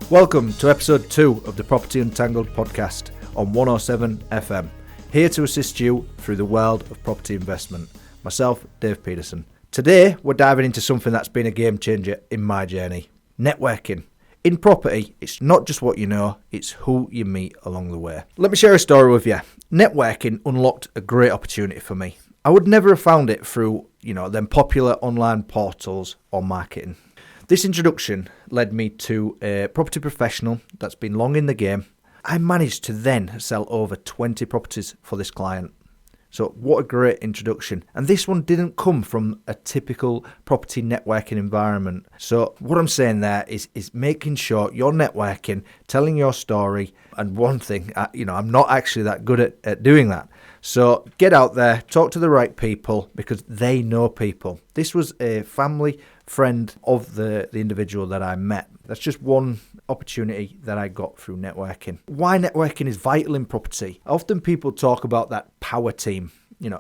Welcome to episode 2 of the Property Untangled Podcast on 107 FM. Here to assist you through the world of property investment. Myself, Dave Petersen. Today, we're diving into something that's been a game changer in my journey. Networking. In property, it's not just what you know, it's who you meet along the way. Let me share a story with you. Networking unlocked a great opportunity for me. I would never have found it through, them popular online portals or marketing. This introduction led me to a property professional that's been long in the game. I managed to then sell over 20 properties for this client. So what a great introduction. And this one didn't come from a typical property networking environment. So what I'm saying there is making sure you're networking, telling your story. And one thing, I'm not actually that good at doing that. So get out there, talk to the right people because they know people. This was a family friend of the individual that I met. That's just one opportunity that I got through networking. Why networking is vital in property. Often people talk about that power team.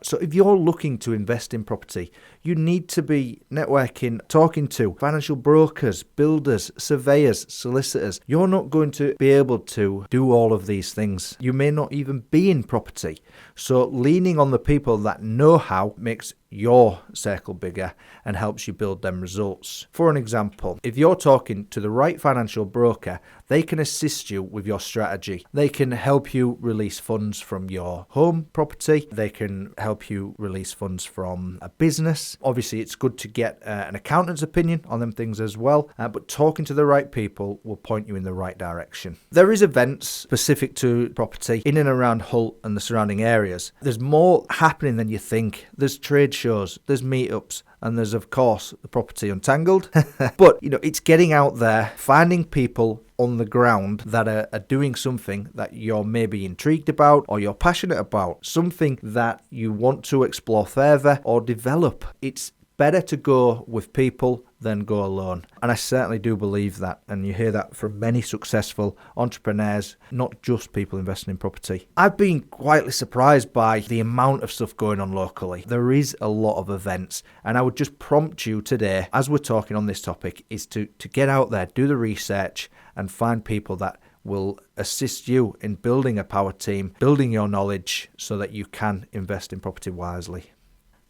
So if you're looking to invest in property, you need to be networking, talking to financial brokers, builders, surveyors, solicitors. You're not going to be able to do all of these things. You may not even be in property. So leaning on the people that know how makes your circle bigger and helps you build them results. For an example, if you're talking to the right financial broker, they can assist you with your strategy. They can help you release funds from your home property. They can help you release funds from a business. Obviously, it's good to get an accountant's opinion on them things as well, but talking to the right people will point you in the right direction. There is events specific to property in and around Hull and the surrounding areas. There's more happening than you think. There's trade shows, there's meetups, and there's of course the Property Untangled. But it's getting out there, finding people on the ground that are doing something that you're maybe intrigued about or you're passionate about, something that you want to explore further or develop. It's better to go with people than go alone. And I certainly do believe that. And you hear that from many successful entrepreneurs, not just people investing in property. I've been quietly surprised by the amount of stuff going on locally. There is a lot of events. And I would just prompt you today, as we're talking on this topic, is to get out there, do the research and find people that will assist you in building a power team, building your knowledge so that you can invest in property wisely.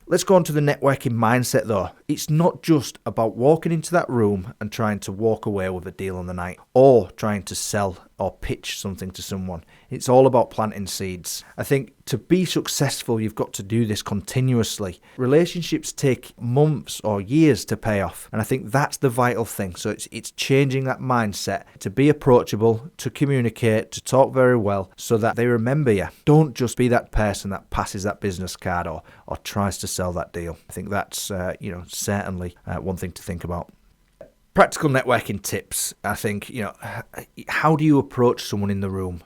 Let's go on to the networking mindset though. It's not just about walking into that room and trying to walk away with a deal on the night or trying to sell or pitch something to someone. It's all about planting seeds. I think to be successful, you've got to do this continuously. Relationships take months or years to pay off. And I think that's the vital thing. So it's changing that mindset to be approachable, to communicate, to talk very well so that they remember you. Don't just be that person that passes that business card or tries to sell that deal. I think that's, certainly one thing to think about. Practical networking tips, I think, how do you approach someone in the room?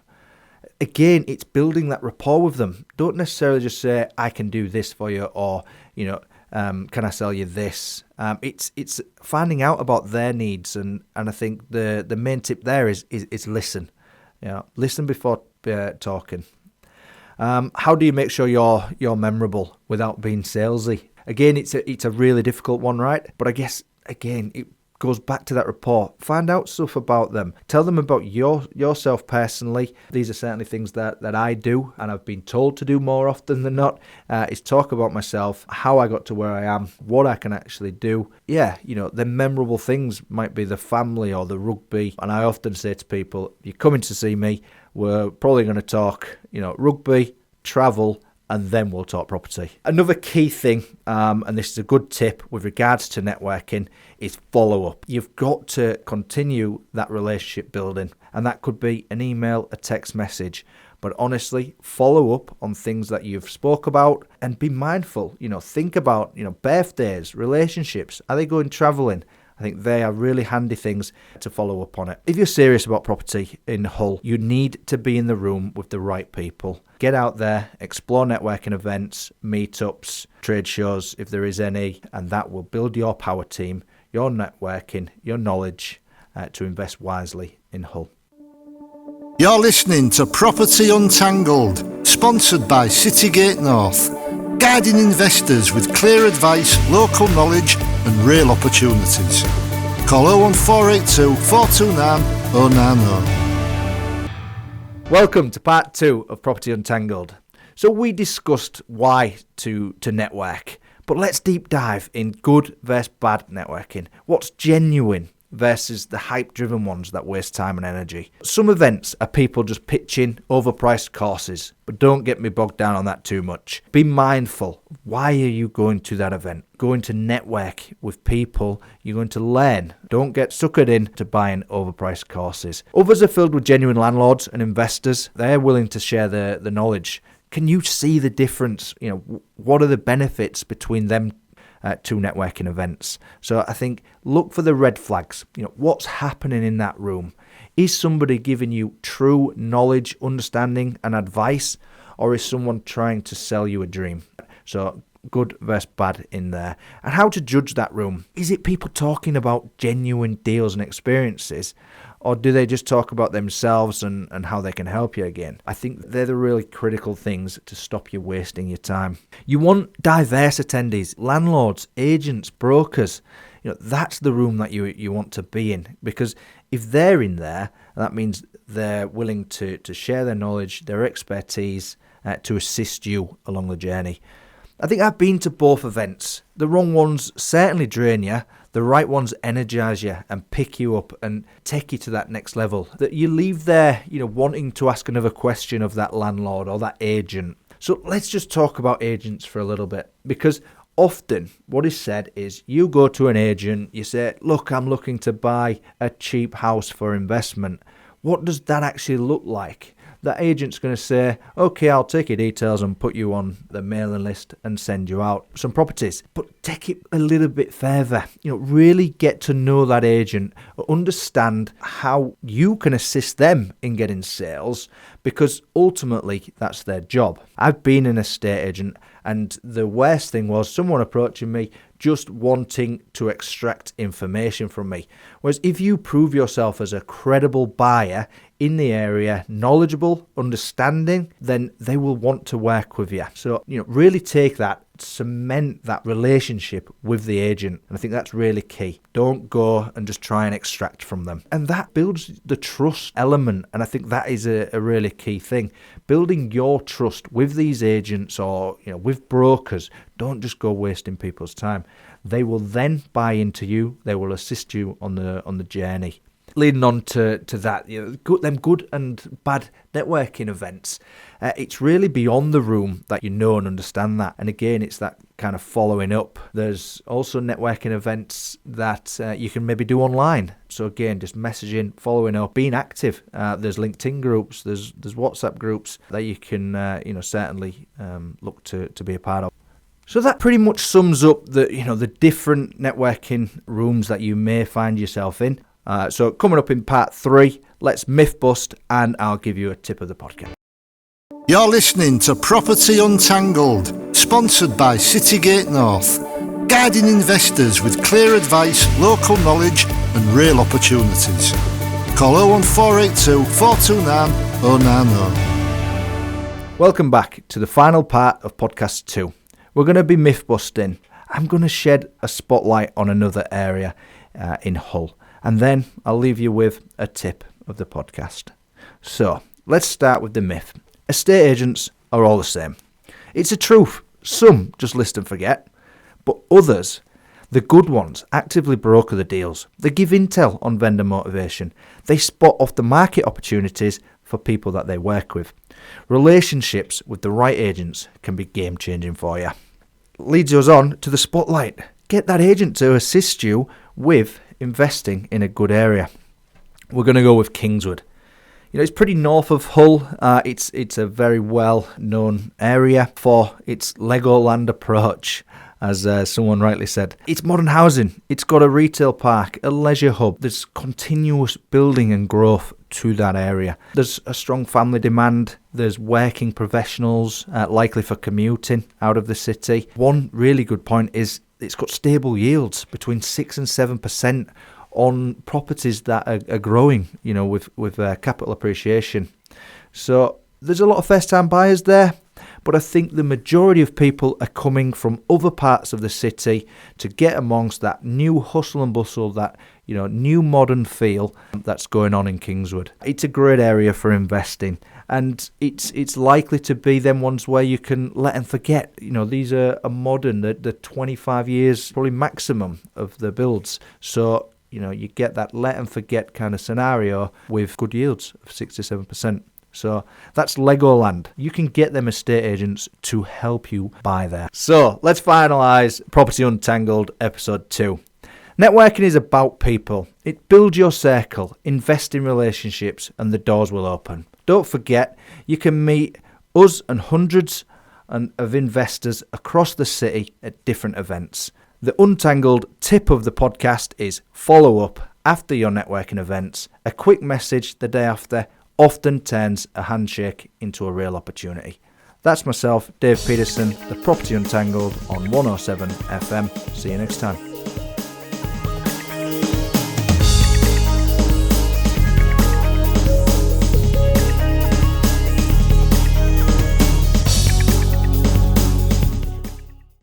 Again, it's building that rapport with them. Don't necessarily just say, I can do this for you or, can I sell you this? It's finding out about their needs. And I think the main tip there is listen. Listen before talking. How do you make sure you're memorable without being salesy? Again, it's a really difficult one, right? But I guess, again, it goes back to that rapport. Find out stuff about them. Tell them about yourself personally. These are certainly things that I do and I've been told to do more often than not, is talk about myself, how I got to where I am, what I can actually do. Yeah, the memorable things might be the family or the rugby. And I often say to people, you're coming to see me, we're probably going to talk, rugby, travel, and then we'll talk property. Another key thing, and this is a good tip with regards to networking, is follow up. You've got to continue that relationship building, and that could be an email, a text message. But honestly, follow up on things that you've spoke about and be mindful. Think about, birthdays, relationships. Are they going traveling? I think they are really handy things to follow up on it. If you're serious about property in Hull, you need to be in the room with the right people. Get out there, explore networking events, meetups, trade shows, if there is any, and that will build your power team, your networking, your knowledge to invest wisely in Hull. You're listening to Property Untangled, sponsored by CityGate North, guiding investors with clear advice, local knowledge and real opportunities. Call 01482 429 Oh, no. Welcome to part 2 of Property Untangled. So we discussed why to network, but let's deep dive in good versus bad networking. What's genuine versus the hype-driven ones that waste time and energy. Some events are people just pitching overpriced courses, but don't get me bogged down on that too much. Be mindful. Why are you going to that event? Going to network with people you're going to learn. Don't get suckered in to buying overpriced courses. Others are filled with genuine landlords and investors. They're willing to share the knowledge. Can you see the difference? What are the benefits between them two networking events? So I think look for the red flags. What's happening in that room? Is somebody giving you true knowledge, understanding and advice, or is someone trying to sell you a dream? So good versus bad in there. And how to judge that room. Is it people talking about genuine deals and experiences, or do they just talk about themselves and how they can help you again? I think they're the really critical things to stop you wasting your time. You want diverse attendees, landlords, agents, brokers. That's the room that you want to be in, because if they're in there, that means they're willing to share their knowledge, their expertise, to assist you along the journey. I think I've been to both events. The wrong ones certainly drain you. The right ones energize you and pick you up and take you to that next level. That you leave there, wanting to ask another question of that landlord or that agent. So let's just talk about agents for a little bit, because often what is said is you go to an agent, you say, look, I'm looking to buy a cheap house for investment. What does that actually look like? That agent's going to say, okay, I'll take your details and put you on the mailing list and send you out some properties. But take it a little bit further. Really get to know that agent, understand how you can assist them in getting sales, because ultimately that's their job. I've been an estate agent, and the worst thing was someone approaching me just wanting to extract information from me. Whereas if you prove yourself as a credible buyer in the area, knowledgeable, understanding, then they will want to work with you. So, really take that, cement that relationship with the agent. And I think that's really key. Don't go and just try and extract from them. And that builds the trust element. And I think that is a really key thing. Building your trust with these agents or, with brokers. Don't just go wasting people's time. They will then buy into you. They will assist you on the journey. Leading on to that, them good and bad networking events, it's really beyond the room that you know and understand that. And again, it's that kind of following up. There's also networking events that you can maybe do online. So again, just messaging, following up, being active. There's LinkedIn groups, there's WhatsApp groups that you can certainly look to be a part of. So that pretty much sums up the different networking rooms that you may find yourself in. So coming up in part 3, let's myth bust, and I'll give you a tip of the podcast. You're listening to Property Untangled, sponsored by CityGate North, guiding investors with clear advice, local knowledge and real opportunities. Call 01482 429 090. Welcome back to the final part of podcast 2. We're going to be myth busting. I'm going to shed a spotlight on another area in Hull. And then I'll leave you with a tip of the podcast. So, let's start with the myth. Estate agents are all the same. It's a truth. Some just list and forget. But others, the good ones, actively broker the deals. They give intel on vendor motivation. They spot off the market opportunities for people that they work with. Relationships with the right agents can be game-changing for you. Leads us on to the spotlight. Get that agent to assist you with investing in a good area. We're going to go with Kingswood. It's pretty north of Hull. It's a very well-known area for its Legoland approach, as someone rightly said. It's modern housing. It's got a retail park, a leisure hub. There's continuous building and growth to that area. There's a strong family demand. There's working professionals likely for commuting out of the city. One really good point is it's got stable yields between 6 and 7% on properties that are growing, with capital appreciation. So there's a lot of first-time buyers there, but I think the majority of people are coming from other parts of the city to get amongst that new hustle and bustle that new modern feel that's going on in Kingswood. It's a great area for investing, and it's likely to be them ones where you can let them forget. These are modern, the 25 years probably maximum of the builds. So, you get that let them forget kind of scenario with good yields of 6 to 7%. So that's Legoland. You can get them estate agents to help you buy there. So let's finalise Property Untangled episode 2. Networking is about people. It builds your circle, invest in relationships, and the doors will open. Don't forget, you can meet us and hundreds of investors across the city at different events. The Untangled tip of the podcast is follow up after your networking events. A quick message the day after often turns a handshake into a real opportunity. That's myself, Dave Petersen, the Property Untangled on 107 FM. See you next time.